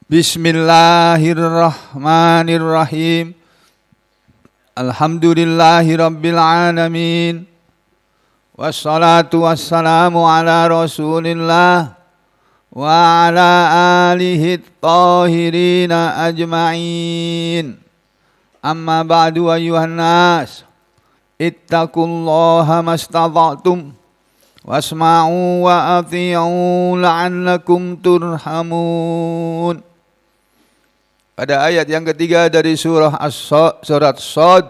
Bismillahirrahmanirrahim. Alhamdulillahirabbil alamin. Wassalatu wassalamu ala Rasulillah wa ala alihi thahirina ajma'in. Amma ba'du ayyuhan nas, ittaqullaha mastata'tum wasma'u wa ati'u la'allakum turhamun. Pada ayat yang ketiga dari surat Shad,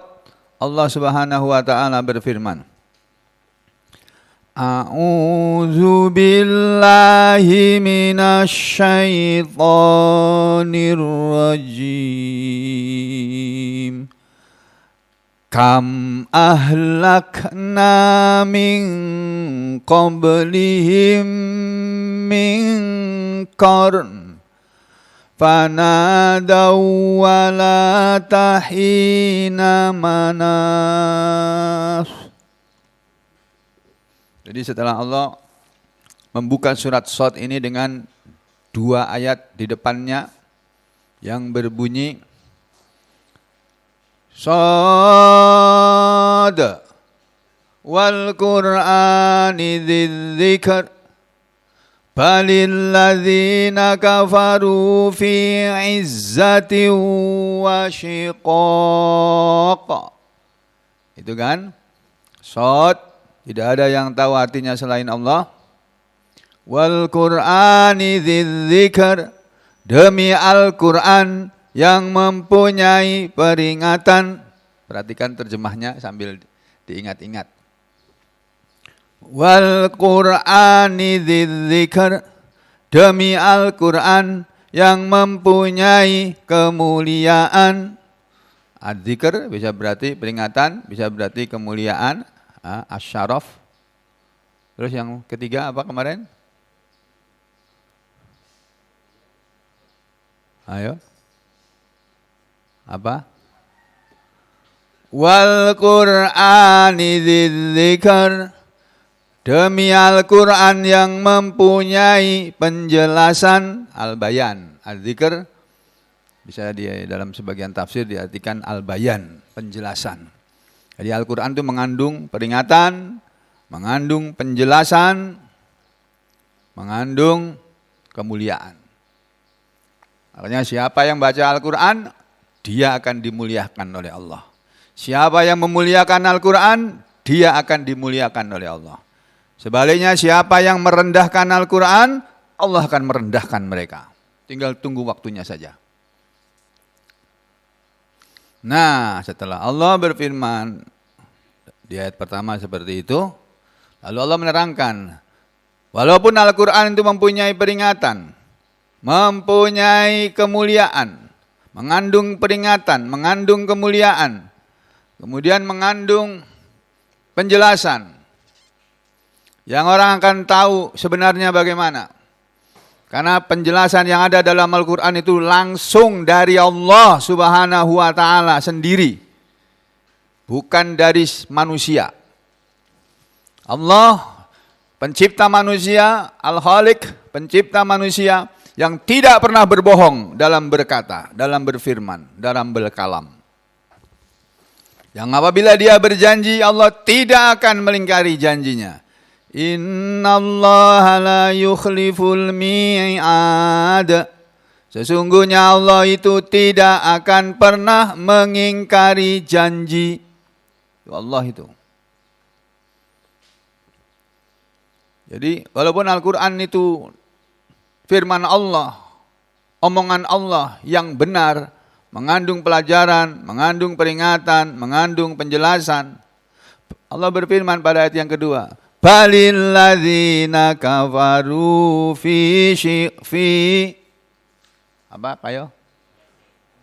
Allah Subhanahu wa taala berfirman, A'udzu billahi minasy syaithanir rajim. Kam ahlakna min qablihim min qarn fanadaw wala tahina manas. Jadi setelah Allah membuka surat Shad ini dengan dua ayat di depannya yang berbunyi Shad wal Qur'ani dzidzikr balil ladzina kafaru fi izzatin wa syiqaq. Itu kan Shad, tidak ada yang tahu artinya selain Allah. Wal Qur'ani dzidzikr, demi Al-Qur'an yang mempunyai peringatan. Perhatikan terjemahnya sambil diingat-ingat. Wal Qur'ani dzidzikr, demi Al-Qur'an yang mempunyai kemuliaan. Adzikr bisa berarti peringatan, bisa berarti kemuliaan, asyaraf. Terus yang ketiga apa kemarin? Ayo. Apa? Wal Qur'ani dzidzikr, demi Al-Qur'an yang mempunyai penjelasan, al-bayan. Al-dzikr bisa di dalam sebagian tafsir diartikan al-bayan, penjelasan. Jadi Al-Qur'an itu mengandung peringatan, mengandung penjelasan, mengandung kemuliaan. Makanya siapa yang baca Al-Qur'an, dia akan dimuliakan oleh Allah. Siapa yang memuliakan Al-Qur'an, dia akan dimuliakan oleh Allah. Sebaliknya siapa yang merendahkan Al-Qur'an, Allah akan merendahkan mereka. Tinggal tunggu waktunya saja. Nah, setelah Allah berfirman di ayat pertama seperti itu, lalu Allah menerangkan, walaupun Al-Qur'an itu mempunyai peringatan, mempunyai kemuliaan, mengandung peringatan, mengandung kemuliaan, kemudian mengandung penjelasan, yang orang akan tahu sebenarnya bagaimana. Karena penjelasan yang ada dalam Al-Qur'an itu langsung dari Allah Subhanahu wa taala sendiri, bukan dari manusia. Allah pencipta manusia, Al-Khaliq, pencipta manusia yang tidak pernah berbohong dalam berkata, dalam berfirman, dalam berkalam. Yang apabila dia berjanji, Allah tidak akan melingkari janjinya. Innallaha la yukhliful mi'ad. Sesungguhnya Allah itu tidak akan pernah mengingkari janji. Allah itu. Jadi walaupun Al-Qur'an itu firman Allah, omongan Allah yang benar, mengandung pelajaran, mengandung peringatan, mengandung penjelasan. Allah berfirman pada ayat yang kedua, balil ladzina kafaru fi apa ayo?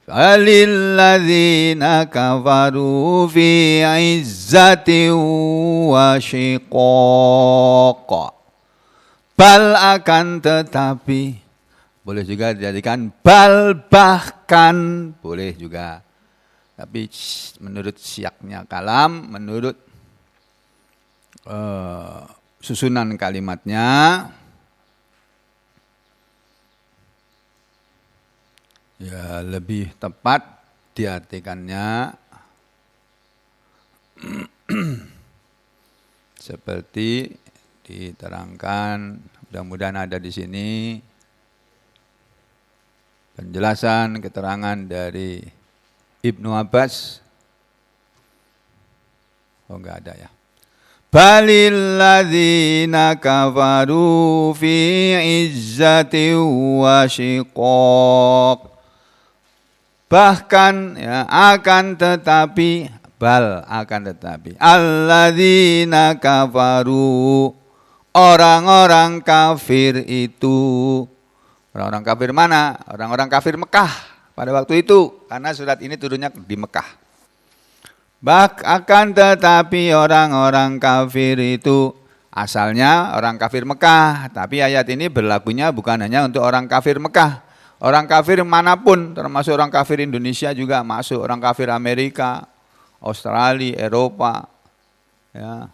Balil ladzina kafaru fi izzatin wa syiqaq. Bal akan tetapi, boleh juga dijadikan bal bahkan, boleh juga. Tapi menurut siaknya kalam, menurut susunan kalimatnya, Ya, lebih tepat diartikannya seperti diterangkan, mudah-mudahan ada di sini penjelasan keterangan dari Ibnu Abbas. Oh, enggak ada ya. Balil ladzina kafaru fi izzati wa syiqaq. Bahkan ya, akan tetapi, alladzina kafaru, orang-orang kafir itu. Orang-orang kafir mana? Orang-orang kafir Mekah pada waktu itu, karena surat ini turunnya di Mekah. Akan tetapi orang-orang kafir itu asalnya orang kafir Mekah, tapi ayat ini berlakunya bukan hanya untuk orang kafir Mekah. Orang kafir manapun, termasuk orang kafir Indonesia juga masuk, orang kafir Amerika, Australia, Eropa, ya,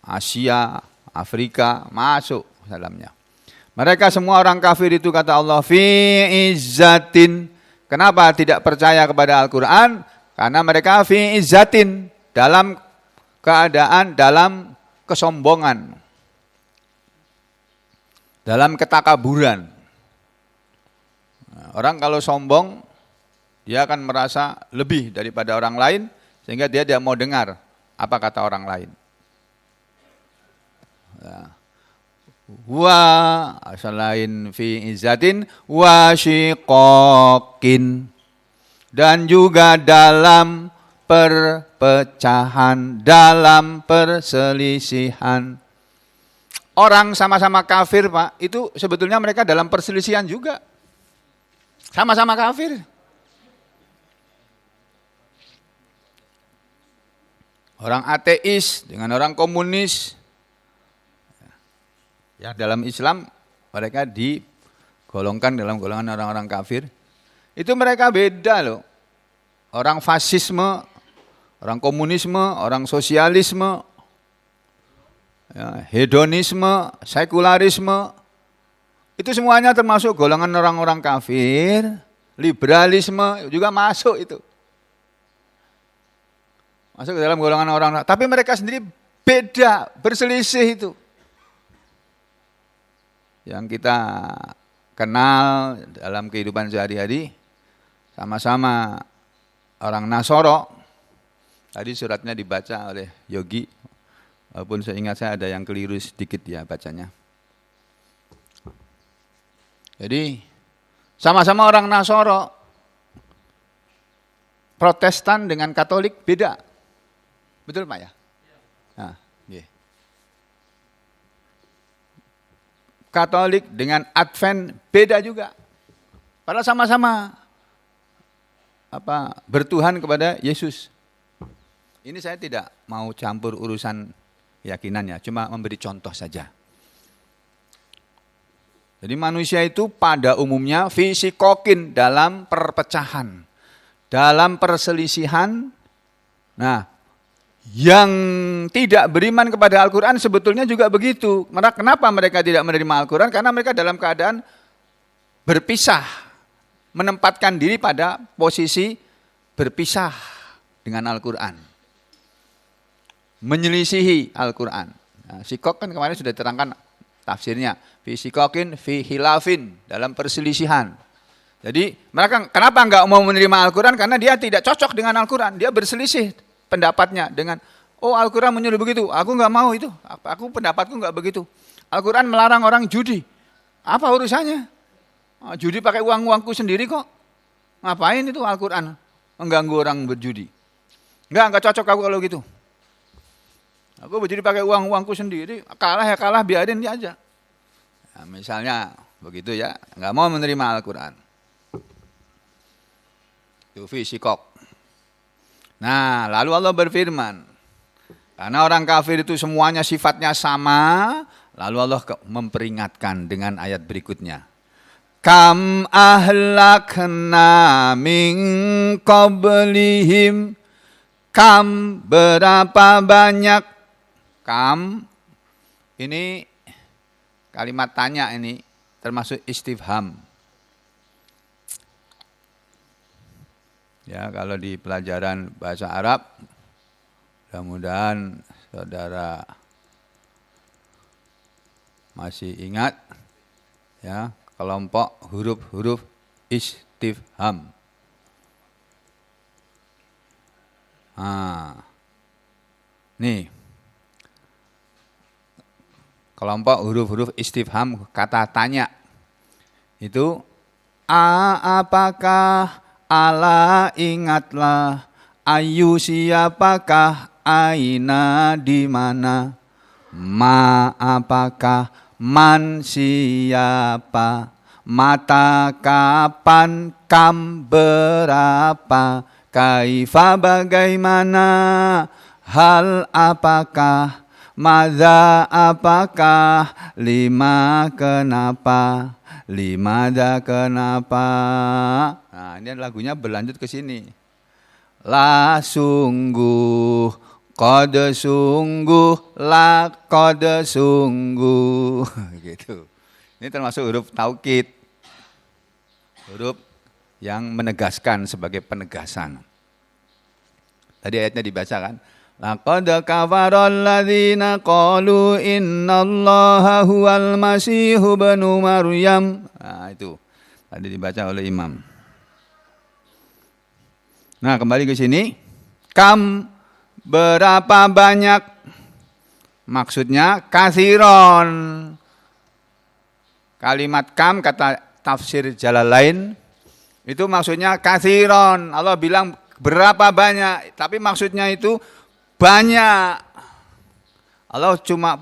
Asia, Afrika, masuk dalamnya. Mereka semua orang kafir itu, kata Allah, fi izzatin. Kenapa tidak percaya kepada Al-Quran? Karena mereka fi izzatin, dalam keadaan, dalam kesombongan, dalam ketakaburan. Orang kalau sombong, dia akan merasa lebih daripada orang lain, sehingga dia tidak mau dengar apa kata orang lain. Wa selain fi izzatin wa syiqaqin, dan juga dalam perpecahan, dalam perselisihan. Orang sama-sama kafir, Pak, itu sebetulnya mereka dalam perselisihan juga. Sama-sama kafir. Orang ateis dengan orang komunis. Ya, dalam Islam mereka digolongkan dalam golongan orang-orang kafir. Itu mereka beda loh. Orang fasisme, orang komunisme, orang sosialisme, ya, hedonisme, sekularisme, itu semuanya termasuk golongan orang-orang kafir. Liberalisme juga masuk itu. Masuk ke dalam golongan orang, tapi mereka sendiri beda, berselisih itu. Yang kita kenal dalam kehidupan sehari-hari, sama-sama orang Nasoro. Tadi suratnya dibaca oleh Yogi, walaupun seingat saya ada yang keliru sedikit ya bacanya. Jadi sama-sama orang Nasoro, Protestan dengan Katolik beda. Betul Pak ya? Nah, yeah. Katolik dengan Advent beda juga. Padahal sama-sama bertuhan kepada Yesus. Ini saya tidak mau campur urusan keyakinannya, cuma memberi contoh saja. Jadi manusia itu pada umumnya fisikokin, dalam perpecahan, dalam perselisihan. Nah, yang tidak beriman kepada Al-Quran sebetulnya juga begitu. Kenapa mereka tidak menerima Al-Quran? Karena mereka dalam keadaan berpisah, menempatkan diri pada posisi berpisah dengan Al-Quran, menyelisihi Al-Quran. Nah, sikok kan kemarin sudah diterangkan tafsirnya, fi sikokin, fi hilafin, dalam perselisihan. Jadi mereka kenapa enggak mau menerima Al-Quran? Karena dia tidak cocok dengan Al-Quran, dia berselisih pendapatnya dengan, oh Al-Quran menyuruh begitu, aku enggak mau itu, aku pendapatku enggak begitu. Al-Quran melarang orang judi, apa urusannya? Judi pakai uangku sendiri kok. Ngapain itu Al-Quran mengganggu orang berjudi? Enggak cocok aku kalau gitu. Aku berjudi pakai uangku sendiri, kalah ya kalah, biarin dia aja. Nah, misalnya begitu ya, enggak mau menerima Al-Quran. Itu fisikok. Nah, lalu Allah berfirman, karena orang kafir itu semuanya sifatnya sama, lalu Allah memperingatkan dengan ayat berikutnya. Kam ahlakna min qablihim, kam berapa banyak, kam ini kalimat tanya, ini termasuk istifham. Ya, kalau di pelajaran bahasa Arab, mudah-mudahan saudara masih ingat ya, kelompok huruf-huruf istifham. Nih, kelompok huruf-huruf istifham kata tanya itu apakah, ala ingatlah, ayu siapakah, aina di mana, ma apakah, man siapa, mata kapan, kam berapa, kaifa bagaimana, hal apakah, madza apakah, lima kenapa, limada kenapa. Nah, ini lagunya berlanjut ke sini. La sungguh, qad sungguh, la qad sungguh. Gitu. Ini termasuk huruf taukid. Huruf yang menegaskan sebagai penegasan. Tadi ayatnya dibaca kan? Laqad kafaral ladzina qalu innallaha huwal masihu ibnu Maryam. Nah, itu tadi dibaca oleh imam. Nah, kembali ke sini. Kam berapa banyak? Maksudnya kasiron. Kalimat kam kata tafsir Jalalain itu maksudnya kasiron. Allah bilang berapa banyak, tapi maksudnya itu banyak. Allah cuma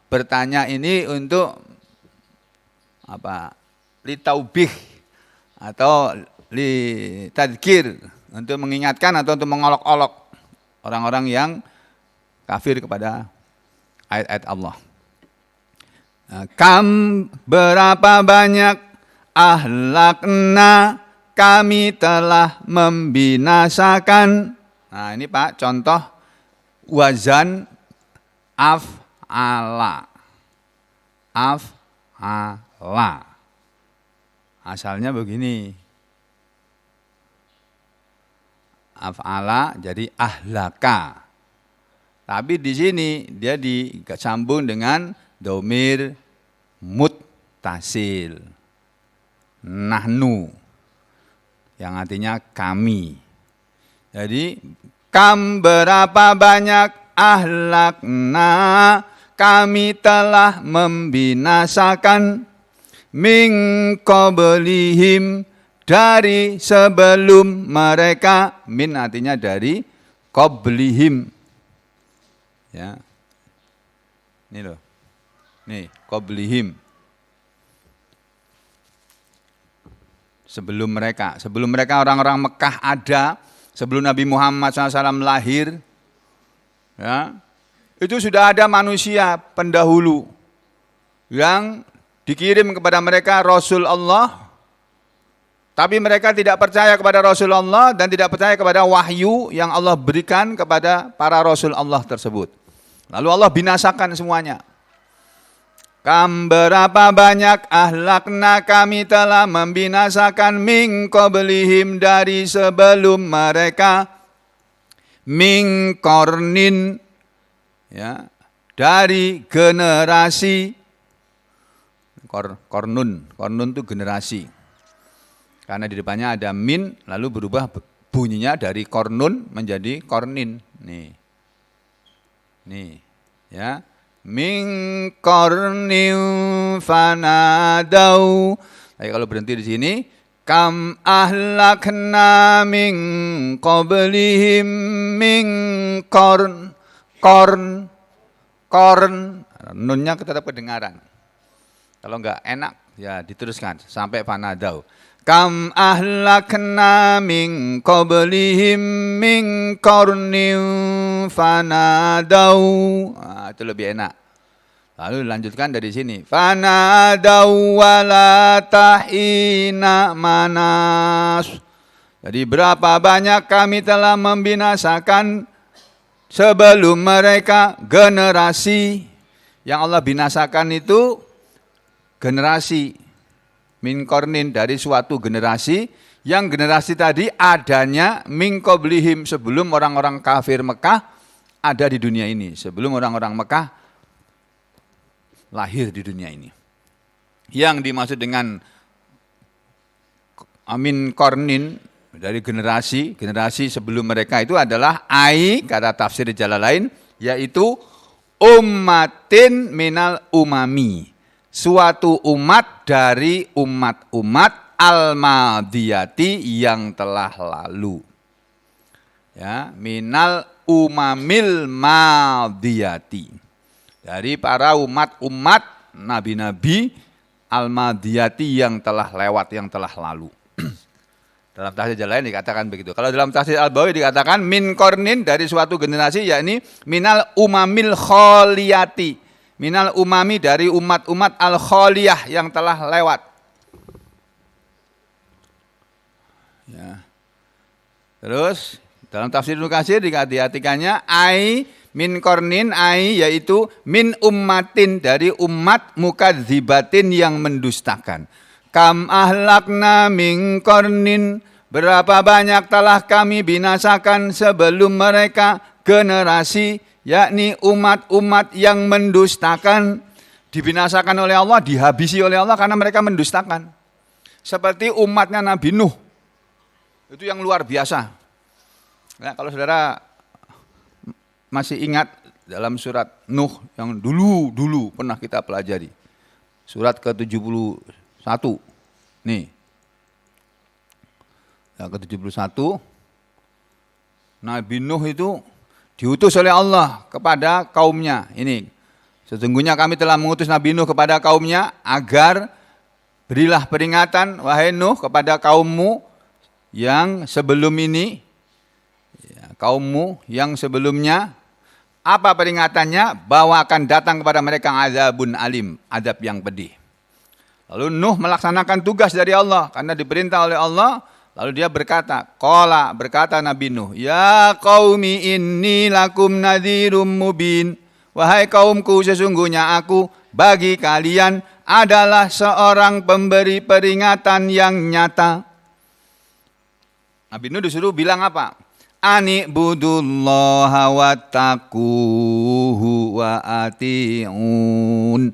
bertanya ini untuk litaubih atau litadzkir, untuk mengingatkan atau untuk mengolok-olok orang-orang yang kafir kepada ayat-ayat Allah. Kam berapa banyak, ahlakna kami telah membinasakan. Nah, ini Pak contoh wazan af'ala. Af'ala. Asalnya begini. Af'ala jadi ahlaka. Tapi di sini dia disambung dengan domir muttasil. Nahnu. Yang artinya kami. Jadi kam berapa banyak, ahlakna kami telah membinasakan, min qablihim dari sebelum mereka, min artinya dari, qablihim. Ya. Ini loh. Nih, qablihim. Sebelum mereka orang-orang Mekah ada, sebelum Nabi Muhammad SAW lahir, ya, itu sudah ada manusia pendahulu yang dikirim kepada mereka Rasul Allah, tapi mereka tidak percaya kepada Rasul Allah dan tidak percaya kepada wahyu yang Allah berikan kepada para Rasul Allah tersebut. Lalu Allah binasakan semuanya. Kam berapa banyak, ahlakna kami telah membinasakan, min qablihim dari sebelum mereka, min qarnin ya, dari generasi. Kornun itu generasi. Karena di depannya ada min, lalu berubah bunyinya dari kornun menjadi kornin. Nih ya. Min qarnin fanadau. Tapi kalau berhenti di sini, kam ahlakna min qablihim min qarn. Nunnya tetap kedengaran. Kalau enggak enak ya diteruskan sampai fanadau. Kam ahlakna min qablihim min qarnin fanadau. Nah, itu lebih enak. Lalu lanjutkan dari sini. Fanadau wala tahina manas. Jadi berapa banyak kami telah membinasakan sebelum mereka generasi. Yang Allah binasakan itu generasi. min qarnin dari suatu generasi, yang generasi tadi adanya min qablihim sebelum orang-orang kafir Mekah ada di dunia ini, sebelum orang-orang Mekah lahir di dunia ini. Yang dimaksud dengan min qarnin dari generasi sebelum mereka itu adalah kata tafsir Jalalain, yaitu ummatin minal umami, suatu umat dari umat-umat al-madiyati yang telah lalu. Ya, minal umamil madiyati, dari para umat-umat nabi-nabi al-madiyati yang telah lewat, yang telah lalu. Dalam tafsir Jalalain dikatakan begitu. Kalau dalam tafsir Al-Bawi dikatakan min qarnin dari suatu generasi, yakni minal umamil kholiyati, minal umami dari umat-umat al-kholiyah yang telah lewat. Ya. Terus dalam tafsir Ibnu Katsir diartikannya min qarnin yaitu min ummatin dari umat mukadzibatin yang mendustakan. Kam ahlakna min qarnin, berapa banyak telah kami binasakan sebelum mereka generasi, yakni umat-umat yang mendustakan, dibinasakan oleh Allah, dihabisi oleh Allah karena mereka mendustakan. Seperti umatnya Nabi Nuh, itu yang luar biasa. Nah, kalau saudara masih ingat dalam surat Nuh yang dulu pernah kita pelajari, surat ke-71, nih, yang ke-71, Nabi Nuh itu diutus oleh Allah kepada kaumnya. Ini, sesungguhnya kami telah mengutus Nabi Nuh kepada kaumnya agar berilah peringatan, wahai Nuh, kepada kaummu yang sebelum ini, ya, kaummu yang sebelumnya. Apa peringatannya? Bahwa akan datang kepada mereka azabun alim, azab yang pedih. Lalu Nuh melaksanakan tugas dari Allah karena diperintah oleh Allah. Lalu dia berkata Nabi Nuh, ya qaumi inni lakum nadhirum mubin. Wahai kaumku, sesungguhnya aku bagi kalian adalah seorang pemberi peringatan yang nyata. Nabi Nuh disuruh bilang apa? Ani budullaha wattaquhu wa ati'un.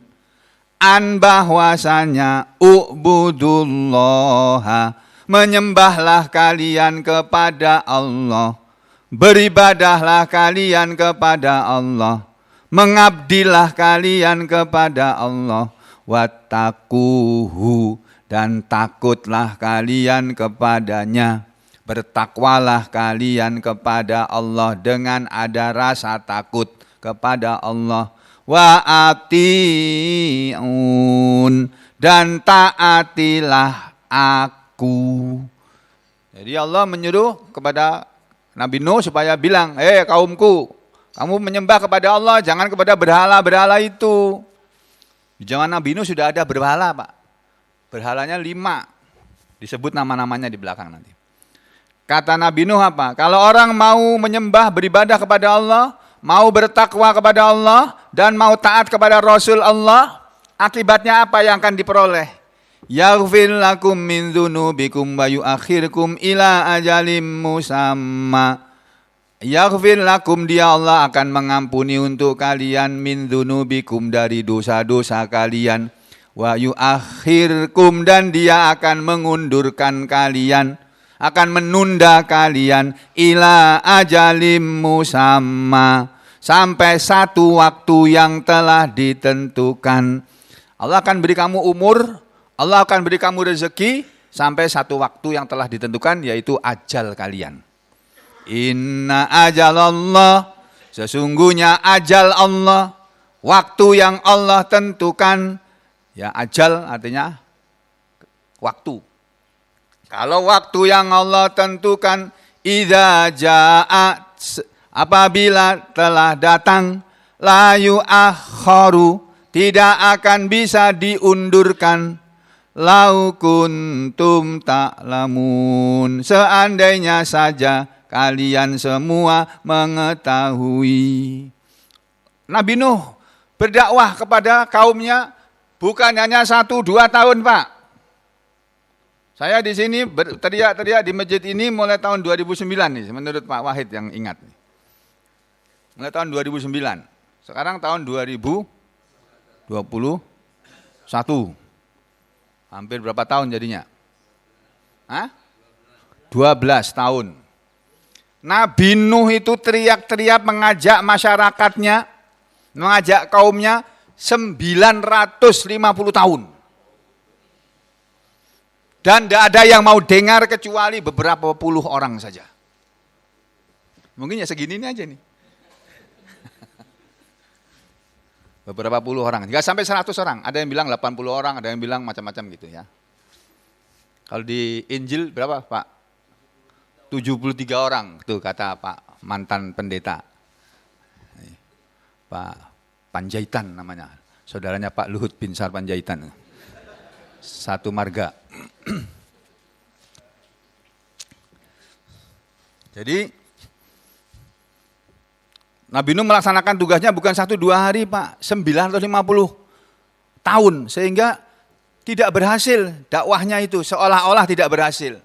An bahwasanya ubudullaha, menyembahlah kalian kepada Allah, beribadahlah kalian kepada Allah, mengabdilah kalian kepada Allah, wattaquhu, dan takutlah kalian kepadanya, bertakwalah kalian kepada Allah dengan ada rasa takut kepada Allah. Wa ati'un, dan taatilah aku. Jadi Allah menyuruh kepada Nabi Nuh supaya bilang, kaumku, kamu menyembah kepada Allah, jangan kepada berhala-berhala itu. Di zaman Nabi Nuh sudah ada berhala, Pak. Berhalanya 5. Disebut nama-namanya di belakang nanti. Kata Nabi Nuh apa? Kalau orang mau menyembah, beribadah kepada Allah, mau bertakwa kepada Allah, dan mau taat kepada Rasul Allah, akibatnya apa yang akan diperoleh? Yaghfir lakum min dzunubikum wa yuakhirkum ila ajalim musamma. Yaghfir lakum, dia Allah akan mengampuni untuk kalian min dzunubikum, dari dosa-dosa kalian. Wa yuakhirkum, dan dia akan mengundurkan kalian, akan menunda kalian ila ajalim musamma, sampai satu waktu yang telah ditentukan. Allah akan beri kamu umur, Allah akan beri kamu rezeki sampai satu waktu yang telah ditentukan, yaitu ajal kalian. Inna ajalallah, sesungguhnya ajal Allah, waktu yang Allah tentukan. Ya, ajal artinya waktu. Kalau waktu yang Allah tentukan, idza ja'at, apabila telah datang, la yu'akharu, tidak akan bisa diundurkan. Lau kuntum ta'lamun, seandainya saja kalian semua mengetahui. Nabi Nuh berdakwah kepada kaumnya bukan hanya 1-2 tahun, Pak. Saya di sini berteriak-teriak di masjid ini mulai tahun 2009 nih, menurut Pak Wahid yang ingat. Mulai tahun 2009. Sekarang tahun 2021. Hampir berapa tahun jadinya? 12 tahun. Nabi Nuh itu teriak-teriak mengajak masyarakatnya, mengajak kaumnya 950 tahun. Dan tidak ada yang mau dengar kecuali beberapa puluh orang saja. Mungkin ya segini ini aja nih. Beberapa puluh orang, nggak sampai 100 orang. Ada yang bilang 80 orang, ada yang bilang macam-macam gitu ya. Kalau di Injil berapa Pak? 73 orang, tuh kata Pak mantan pendeta. Pak Panjaitan namanya, saudaranya Pak Luhut Binsar Panjaitan. Satu marga. Jadi Nabi Nuh melaksanakan tugasnya bukan 1-2 hari Pak, 950 tahun, sehingga tidak berhasil dakwahnya itu, seolah-olah tidak berhasil,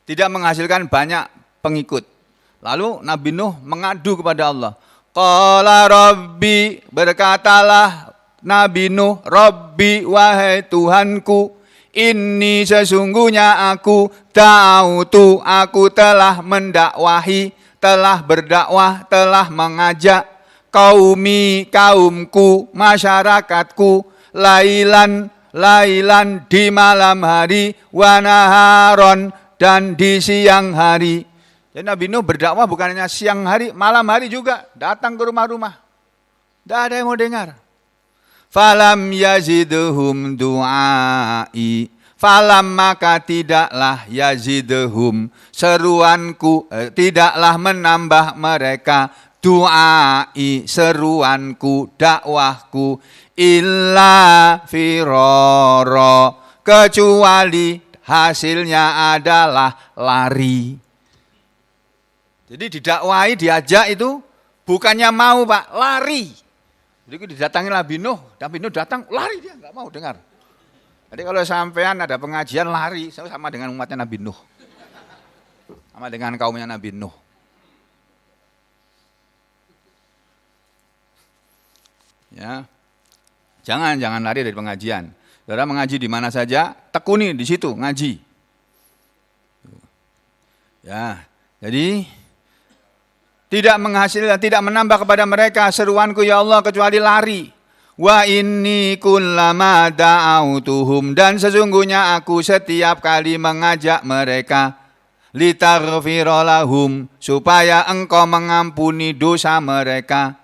tidak menghasilkan banyak pengikut. Lalu Nabi Nuh mengadu kepada Allah. Qala Rabbi, berkatalah Nabi Nuh, Rabbi wahai Tuhanku, ini sesungguhnya aku telah mendakwahi, telah berdakwah, telah mengajak kaumku, masyarakatku, lailan di malam hari, wanaharon dan di siang hari. Jadi Nabi Nuh berdakwah bukan hanya siang hari, malam hari juga datang ke rumah-rumah. Tidak ada yang mau dengar. Falam yazidhum du'ai. Falam maka tidaklah yazidhum seruanku, tidaklah menambah mereka du'ai seruanku, dakwahku, illa firara, kecuali hasilnya adalah lari. Jadi didakwai, diajak itu bukannya mau Pak, lari. Jadi didatangi Nabi Nuh datang, lari dia, nggak mau dengar. Jadi kalau sampean ada pengajian lari, sama dengan umatnya Nabi Nuh. Sama dengan kaumnya Nabi Nuh. Ya. Jangan lari dari pengajian. Saudara mengaji di mana saja, tekuni di situ ngaji. Ya. Jadi tidak menghasilkan, tidak menambah kepada mereka seruanku ya Allah kecuali lari. Wa inni kullama da'autuhum, dan sesungguhnya aku setiap kali mengajak mereka, litaghfira lahum, supaya engkau mengampuni dosa mereka.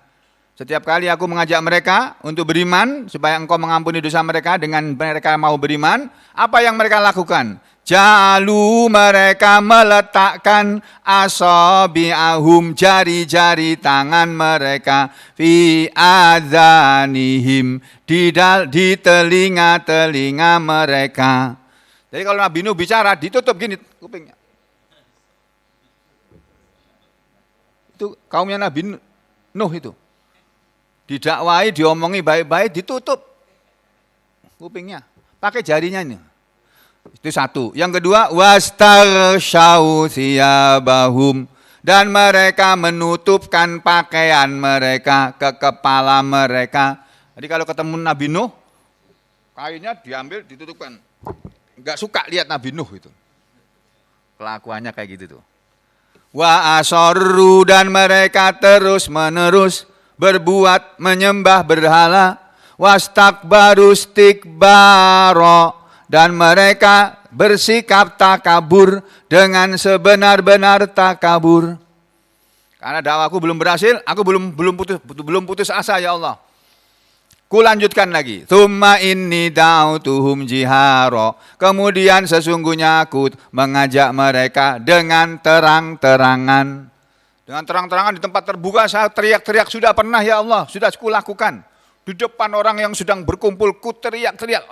Setiap kali aku mengajak mereka untuk beriman, supaya engkau mengampuni dosa mereka, dengan mereka mau beriman, apa yang mereka lakukan? Ja'alu, mereka meletakkan asabi'ahum, jari-jari tangan mereka, fi adzanihim, di telinga-telinga mereka. Jadi kalau Nabi Nuh bicara, ditutup gini kupingnya. Itu kaumnya Nabi Nuh itu. Didakwai, diomongi baik-baik, ditutup kupingnya. Pakai jarinya ini. Itu satu. Yang kedua, wastaghshaw thiyabahum, dan mereka menutupkan pakaian mereka ke kepala mereka. Jadi kalau ketemu Nabi Nuh, kainnya diambil ditutupkan. Enggak suka lihat Nabi Nuh itu. Kelakuannya kayak gitu tuh. Wa asarru, dan mereka terus-menerus berbuat menyembah berhala. Wastakbaru istikbara, dan mereka bersikap takabur dengan sebenar-benar takabur. Karena dakwaku belum berhasil, aku belum putus asa ya Allah. Ku lanjutkan lagi. Tsumma inni da'utuhum jihara, kemudian sesungguhnya aku mengajak mereka dengan terang-terangan. Dengan terang-terangan di tempat terbuka, saya teriak-teriak sudah pernah ya Allah, sudah aku lakukan. Di depan orang yang sedang berkumpul, ku teriak-teriak,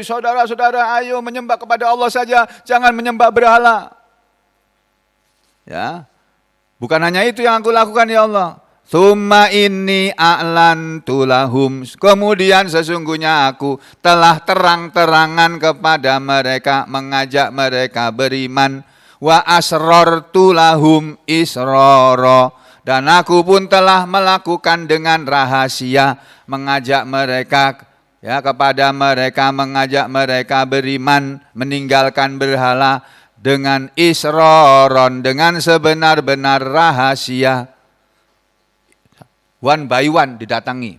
saudara-saudara, ayo menyembah kepada Allah saja, jangan menyembah berhala. Ya, bukan hanya itu yang aku lakukan ya Allah. Tsumma inni a'lantu lahum. Kemudian sesungguhnya aku telah terang-terangan kepada mereka, mengajak mereka beriman. Wa asrartu lahum israra. Dan aku pun telah melakukan dengan rahasia, mengajak mereka, ya, kepada mereka, mengajak mereka beriman, meninggalkan berhala dengan isroron, dengan sebenar-benar rahasia. One by one didatangi.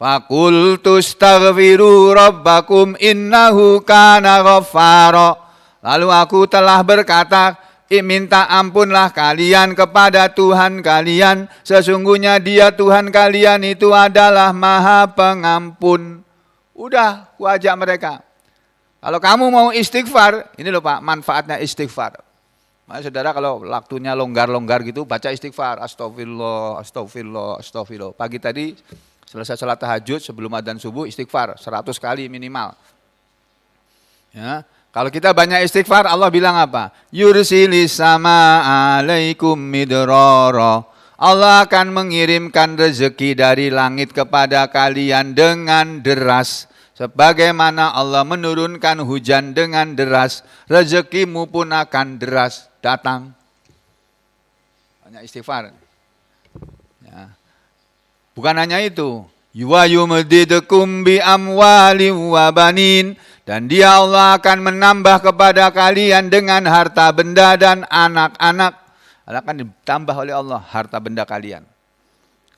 Fakultu astaghfiru rabbakum innahu kana ghaffara. Lalu aku telah berkata, minta ampunlah kalian kepada Tuhan kalian, sesungguhnya Dia Tuhan kalian itu adalah Maha Pengampun. Udah, aku ajak mereka. Kalau kamu mau istighfar, ini loh Pak, manfaatnya istighfar. Makanya saudara kalau waktunya longgar-longgar gitu, baca istighfar. Astagfirullah, astagfirullah, astagfirullah. Pagi tadi selesai salat tahajud sebelum adzan subuh istighfar 100 kali minimal. Ya. Kalau kita banyak istighfar, Allah bilang apa? Yursilis sama alaikum midrara. Allah akan mengirimkan rezeki dari langit kepada kalian dengan deras. Sebagaimana Allah menurunkan hujan dengan deras, rezekimu pun akan deras datang. Banyak istighfar. Ya. Bukan hanya itu. Wa yumdidukum bi amwali wa banin. Dan Dia Allah akan menambah kepada kalian dengan harta benda dan anak-anak. Akan ditambah oleh Allah harta benda kalian.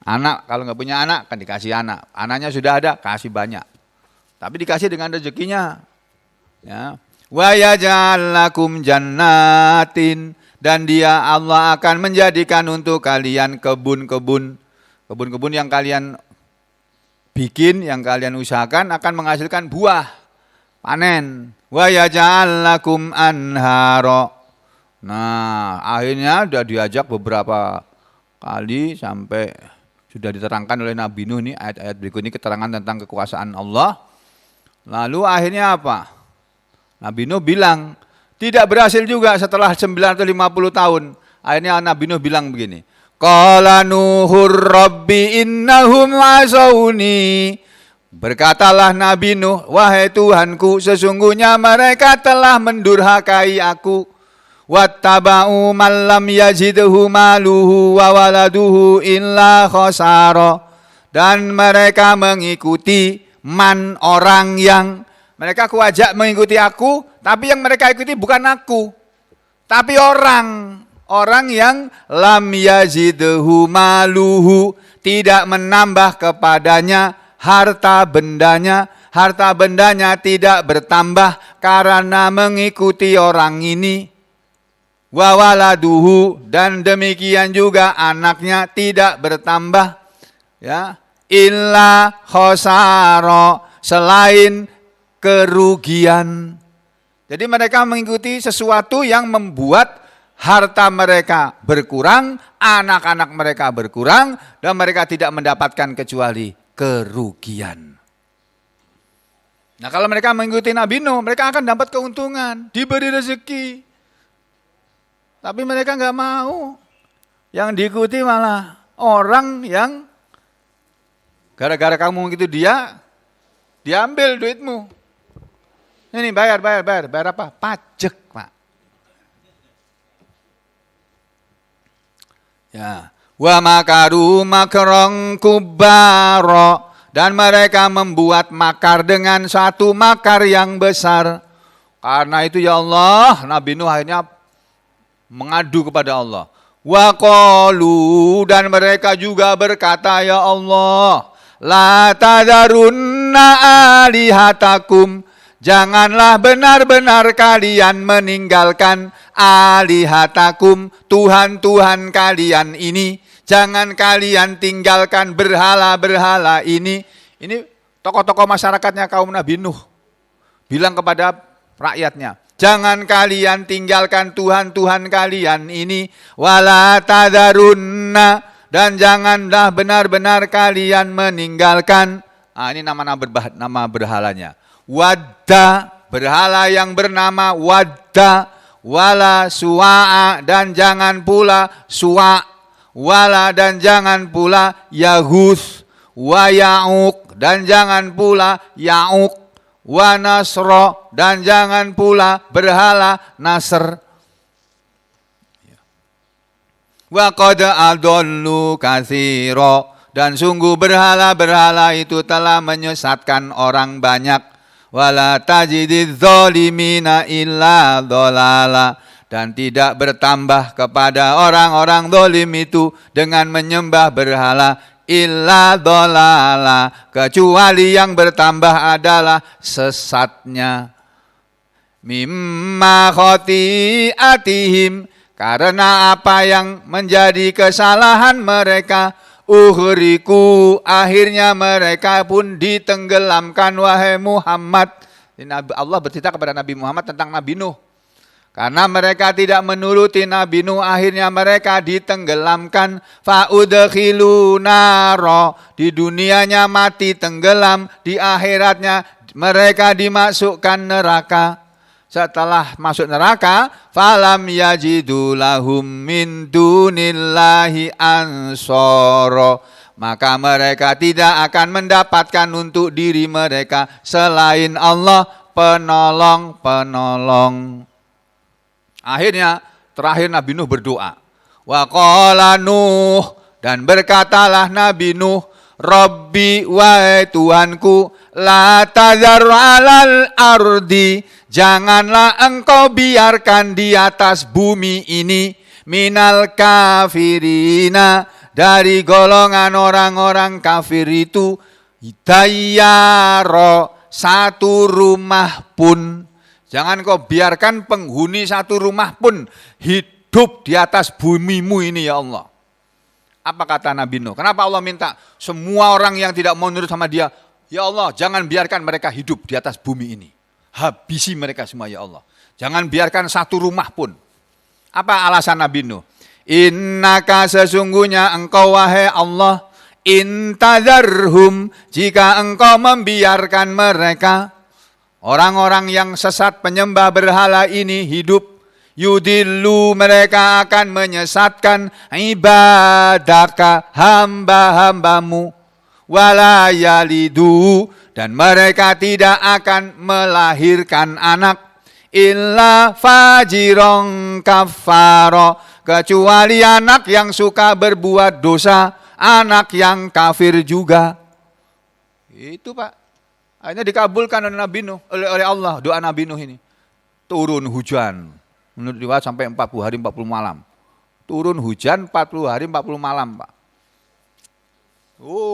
Anak, kalau nggak punya anak, akan dikasih anak. Anaknya sudah ada, kasih banyak. Tapi dikasih dengan rezekinya. Ya. Wa yaj'al lakum jannatin. Dan Dia Allah akan menjadikan untuk kalian kebun-kebun. Kebun-kebun yang kalian bikin, yang kalian usahakan akan menghasilkan buah. Panen. Wa yaj'al lakum anhara. Nah, akhirnya sudah diajak beberapa kali sampai sudah diterangkan oleh Nabi Nuh nih, ayat-ayat berikut ini keterangan tentang kekuasaan Allah. Lalu akhirnya apa? Nabi Nuh bilang, tidak berhasil juga setelah 950 tahun. Akhirnya Nabi Nuh bilang begini. Qala Nuhur Rabbi innahum asawni. Berkatalah Nabi Nuh, wahai Tuhanku, sesungguhnya mereka telah mendurhakai aku. Wattaba'u man lam yazidhu maluhu wa waladuhu illa khasara. Dan mereka mengikuti man, orang yang mereka aku ajak mengikuti aku, tapi yang mereka ikuti bukan aku, tapi orang yang lam yazidhu maluhu, tidak menambah kepadanya harta bendanya tidak bertambah karena mengikuti orang ini. Wa waladuhu, dan demikian juga anaknya tidak bertambah, ya. Illa khosaro, selain kerugian. Jadi mereka mengikuti sesuatu yang membuat harta mereka berkurang, anak-anak mereka berkurang, dan mereka tidak mendapatkan kecuali kerugian. Nah, kalau mereka mengikuti Nabi Nuh, mereka akan dapat keuntungan, diberi rezeki. Tapi mereka nggak mau. Yang diikuti malah orang yang gara-gara kamu gitu dia diambil duitmu. Ini bayar apa? Pajak, Pak. Ya, wa makaru makran kubara, dan mereka membuat makar dengan satu makar yang besar. Karena itu ya Allah, Nabi Nuh akhirnya mengadu kepada Allah. Wa qalu, dan mereka juga berkata, ya Allah, la tadarunna alihatakum, janganlah benar-benar kalian meninggalkan alihatakum, Tuhan-Tuhan kalian ini. Jangan kalian tinggalkan berhala-berhala ini. Ini tokoh-tokoh masyarakatnya kaum Nabi Nuh bilang kepada rakyatnya, jangan kalian tinggalkan Tuhan-Tuhan kalian ini. Wala tadarunna, dan janganlah benar-benar kalian meninggalkan. Ini nama berhalanya. Wadda, berhala yang bernama Wadda. Wala suwa'a, dan jangan pula suwa'. wala dan jangan pula Yaghus, wa Ya'uq dan jangan pula Ya'uq, wa Nasra dan jangan pula berhala Nasr. Wa qad adallu katsira dan sungguh berhala-berhala itu telah menyesatkan orang banyak. Wala tajidiz zalimina illa dhalala dan tidak bertambah kepada orang-orang zalim itu dengan menyembah berhala illa dhalala kecuali yang bertambah adalah sesatnya. Mimma khati'atihim karena apa yang menjadi kesalahan mereka, ughriku akhirnya mereka pun ditenggelamkan wahai Muhammad. Allah bercerita kepada Nabi Muhammad tentang Nabi Nuh. Karena mereka tidak menuruti Nabi Nuh, akhirnya mereka ditenggelamkan. Fa'udkhilu naro, di dunianya mati tenggelam, di akhiratnya mereka dimasukkan neraka. Setelah masuk neraka, falam yajidu lahum min dunillahi ansara, maka mereka tidak akan mendapatkan untuk diri mereka selain Allah penolong-penolong. Akhirnya terakhir Nabi Nuh berdoa. Wa qala Nuh, dan berkatalah Nabi Nuh, Rabbi wahai Tuhanku, la tazar alal ardi, janganlah engkau biarkan di atas bumi ini minal kafirina, dari golongan orang-orang kafir itu, dayyaro, satu rumah pun. Jangan kau biarkan penghuni satu rumah pun hidup di atas bumimu ini ya Allah. Apa kata Nabi Nuh? Kenapa Allah minta semua orang yang tidak mau nurut sama dia, ya Allah jangan biarkan mereka hidup di atas bumi ini. Habisi mereka semua ya Allah. Jangan biarkan satu rumah pun. Apa alasan Nabi Nuh? Innaka sesungguhnya engkau wahai Allah, intadzarhum, jika engkau membiarkan mereka, orang-orang yang sesat penyembah berhala ini hidup, yudillu, mereka akan menyesatkan ibadaka, hamba-hambamu, wala yalidu, dan mereka tidak akan melahirkan anak, illa fajirong kafaro, kecuali anak yang suka berbuat dosa, anak yang kafir juga. Itu Pak, akhirnya dikabulkan oleh Nabi Nuh, oleh Allah doa Nabi Nuh ini. Turun hujan, menurut riwayat sampai 40 hari 40 malam. Turun hujan 40 hari 40 malam Pak.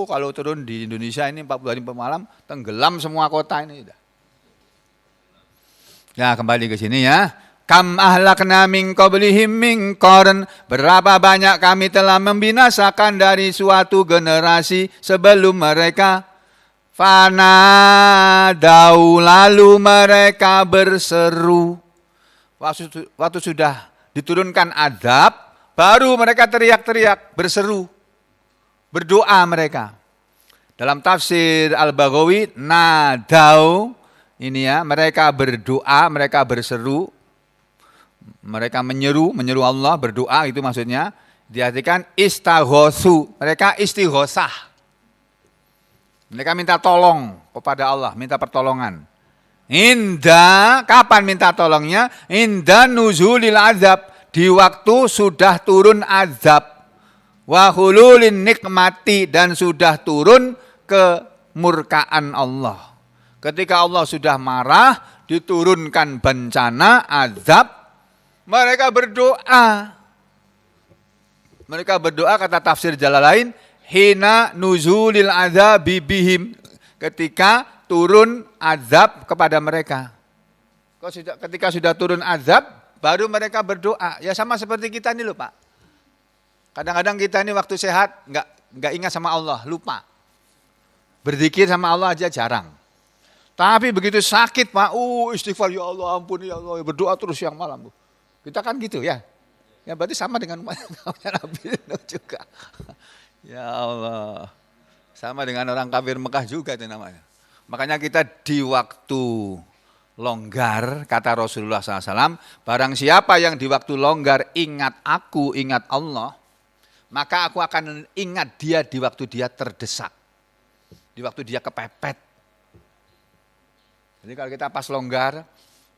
Kalau turun di Indonesia ini 40 hari 40 malam, tenggelam semua kota ini. Ya, kembali ke sini ya. Kam ahlakna min qablihim min qarn, berapa banyak kami telah membinasakan dari suatu generasi sebelum mereka. Fanadau, lalu mereka berseru. Waktu sudah diturunkan azab, baru mereka teriak-teriak, berseru. Berdoa mereka. Dalam tafsir Al-Baghawi, nadau, ini ya, mereka berdoa, mereka berseru, mereka menyeru Allah, berdoa, itu maksudnya. Diartikan istaghosu, mereka istighosah. Mereka minta tolong kepada Allah, minta pertolongan. Kapan minta tolongnya? Inda nuzulil azab, di waktu sudah turun azab. Wa hululin nikmati, dan sudah turun kemurkaan Allah. Ketika Allah sudah marah, diturunkan bencana, azab, mereka berdoa. Mereka berdoa, kata tafsir Jalalain, hina nuzulil azabi bihim, ketika turun azab kepada mereka. Ketika sudah turun azab, baru mereka berdoa. Ya sama seperti kita ini loh Pak. Kadang-kadang kita ini waktu sehat nggak ingat sama Allah, lupa. Berzikir sama Allah aja jarang. Tapi begitu sakit Pak, istighfar ya Allah, ampun ya Allah, berdoa terus siang malam. Kita kan gitu ya. Ya berarti sama dengan Nabi Nuh juga. Ya Allah. Sama dengan orang kafir Mekah juga itu namanya. Makanya kita di waktu longgar, kata Rasulullah SAW, barang siapa yang di waktu longgar ingat aku, ingat Allah, maka aku akan ingat dia di waktu dia terdesak, di waktu dia kepepet. Jadi kalau kita pas longgar,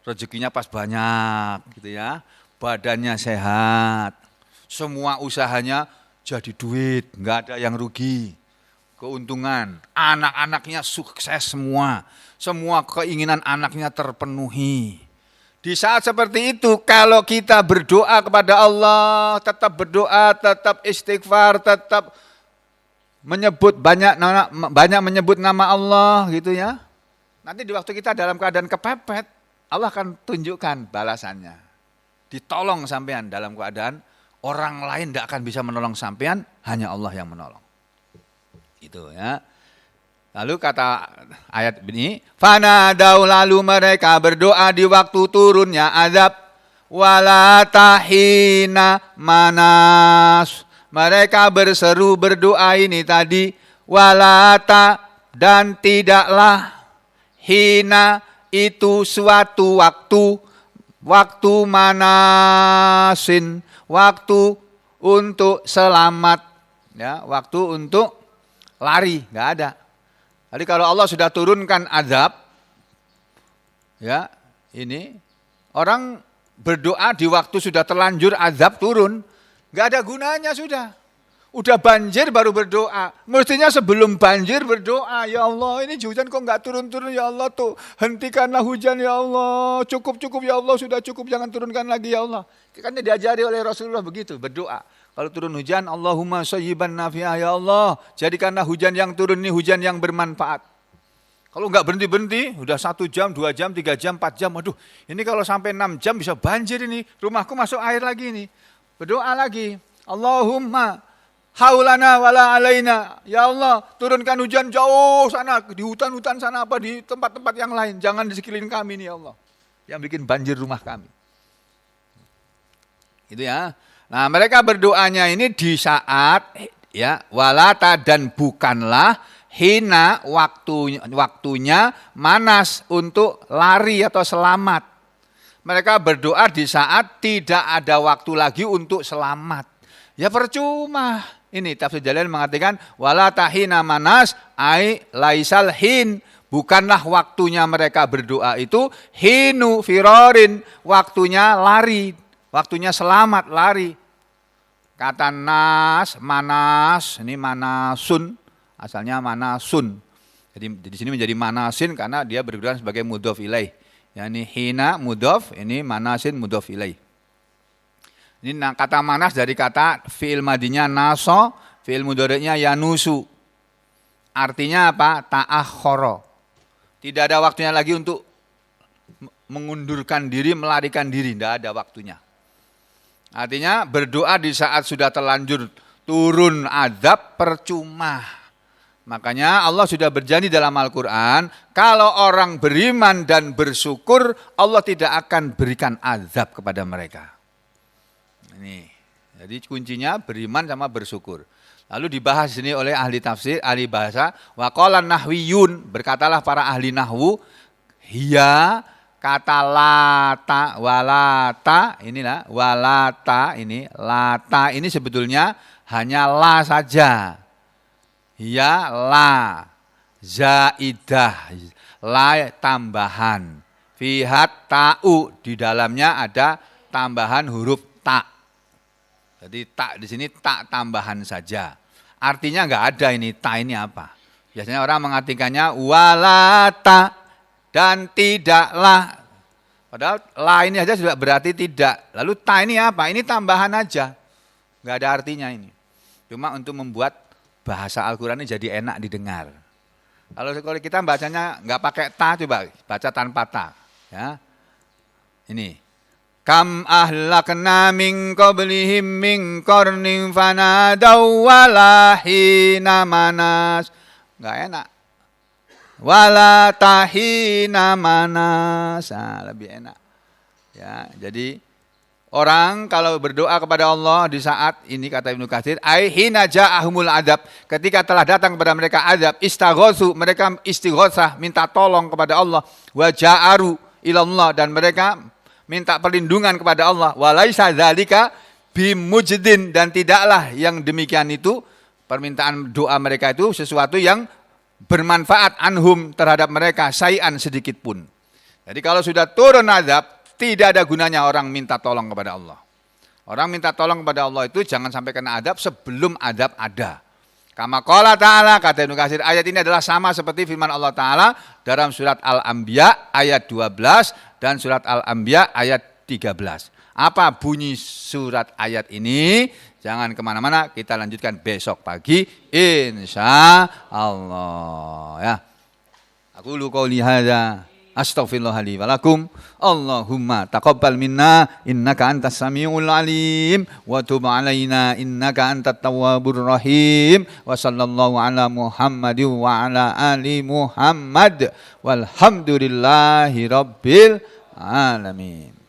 rezekinya pas banyak gitu ya, badannya sehat, semua usahanya jadi duit, nggak ada yang rugi, keuntungan, anak-anaknya sukses semua keinginan anaknya terpenuhi. Di saat seperti itu, kalau kita berdoa kepada Allah, tetap berdoa, tetap istighfar, tetap banyak menyebut nama Allah gitu ya. Nanti di waktu kita dalam keadaan kepepet, Allah akan tunjukkan balasannya. Ditolong sampean dalam keadaan orang lain tidak akan bisa menolong sampean, hanya Allah yang menolong. Itu ya. Lalu kata ayat ini, fanadau, lalu mereka berdoa di waktu turunnya azab, wala tahina manas. Mereka berseru berdoa ini tadi, walata, dan tidaklah, hina itu suatu waktu manasin, waktu untuk selamat, ya, waktu untuk lari, nggak ada. Jadi kalau Allah sudah turunkan azab, ya, ini orang berdoa di waktu sudah terlanjur azab turun, nggak ada gunanya sudah. Udah banjir baru berdoa. Mestinya sebelum banjir berdoa, ya Allah ini hujan kok nggak turun-turun, ya Allah tuh hentikanlah hujan ya Allah, cukup ya Allah, sudah cukup, jangan turunkan lagi ya Allah. Kan diajari oleh Rasulullah begitu berdoa. Kalau turun hujan, Allahumma shayyiban nafi'ah, ya Allah jadikanlah hujan yang turun ini hujan yang bermanfaat. Kalau nggak berhenti-berhenti, udah 1 jam, 2 jam, 3 jam, 4 jam, aduh ini kalau sampai 6 jam bisa banjir ini, rumahku masuk air lagi ini. Berdoa lagi, Allahumma haulana wala alaina, ya Allah turunkan hujan jauh sana, di hutan-hutan sana apa di tempat-tempat yang lain, jangan di sekeliling kami nih ya Allah, yang bikin banjir rumah kami. Itu ya. Nah, mereka berdoanya ini di saat ya walata, dan bukanlah hina, waktunya manas untuk lari atau selamat. Mereka berdoa di saat tidak ada waktu lagi untuk selamat. Ya percuma. Ini tafsir Jalalain mengatakan walata hina manas ai laisal hin, bukanlah waktunya mereka berdoa itu hinu firorin, waktunya lari, waktunya selamat, lari. Kata nas, manas, ini manasun, asalnya manasun. Jadi di sini menjadi manasin karena dia berguna sebagai mudhof ilaih. Yani hina mudhof, ini manasin mudhof ilaih. Ini kata manas dari kata fi'il madinya naso, fi'il mudhari'nya yanusu. Artinya apa? Ta'akhkhara. Tidak ada waktunya lagi untuk mengundurkan diri, melarikan diri, tidak ada waktunya. Artinya berdoa di saat sudah terlanjur turun azab percuma. Makanya Allah sudah berjanji dalam Al-Quran, kalau orang beriman dan bersyukur, Allah tidak akan berikan azab kepada mereka. Ini, jadi kuncinya beriman sama bersyukur. Lalu dibahas ini oleh ahli tafsir, ahli bahasa, wa qala nahwiyun, berkatalah para ahli nahwu, hiya, kata lata, walata, inilah walata, ini lata ini sebetulnya hanya la saja. Ya la, zaidah, la tambahan. Fihat ta'u, di dalamnya ada tambahan huruf ta. Jadi ta di sini tak tambahan saja. Artinya enggak ada ini ta ini apa? Biasanya orang mengartikannya walata, dan tidaklah. Padahal la ini aja sudah berarti tidak. Lalu ta ini apa? Ini tambahan aja. Enggak ada artinya ini. Cuma untuk membuat bahasa Al-Quran ini jadi enak didengar. Kalau kita bacanya enggak pakai ta, coba baca tanpa ta. Ya. Ini. Kam ahlakna min qablihim min qarnin fanadaw walahina manas. Enggak enak. Wala tahina manas, lebih enak. Ya, jadi orang kalau berdoa kepada Allah di saat ini kata Ibnu Katsir, ai hina ja'ahumul adab, ketika telah datang kepada mereka adab, istaghatsu, mereka istighatsah, minta tolong kepada Allah, wa ja'aru ilallah, dan mereka minta perlindungan kepada Allah, walaisa dzalika, bimujdin, dan tidaklah yang demikian itu permintaan doa mereka itu sesuatu yang bermanfaat anhum terhadap mereka syai'an sedikit pun. Jadi kalau sudah turun azab, tidak ada gunanya orang minta tolong kepada Allah. Orang minta tolong kepada Allah itu jangan sampai kena adab sebelum adab ada. Kama qala ta'ala, kata Ibnu Katsir, ayat ini adalah sama seperti firman Allah Ta'ala dalam surat Al-Anbiya ayat 12 dan surat Al-Anbiya ayat 13. Apa bunyi surat ayat ini? Jangan kemana-mana, kita lanjutkan besok pagi insya Allah ya. Aku lu qouli hadza astaghfirullah li wa lakum. Allahumma taqabbal minna innaka antas samiul alim wa tub alaina innaka antat tawwabur rahim. Wa sallallahu ala Muhammadin wa ala ali Muhammad walhamdulillahi rabbil alamin.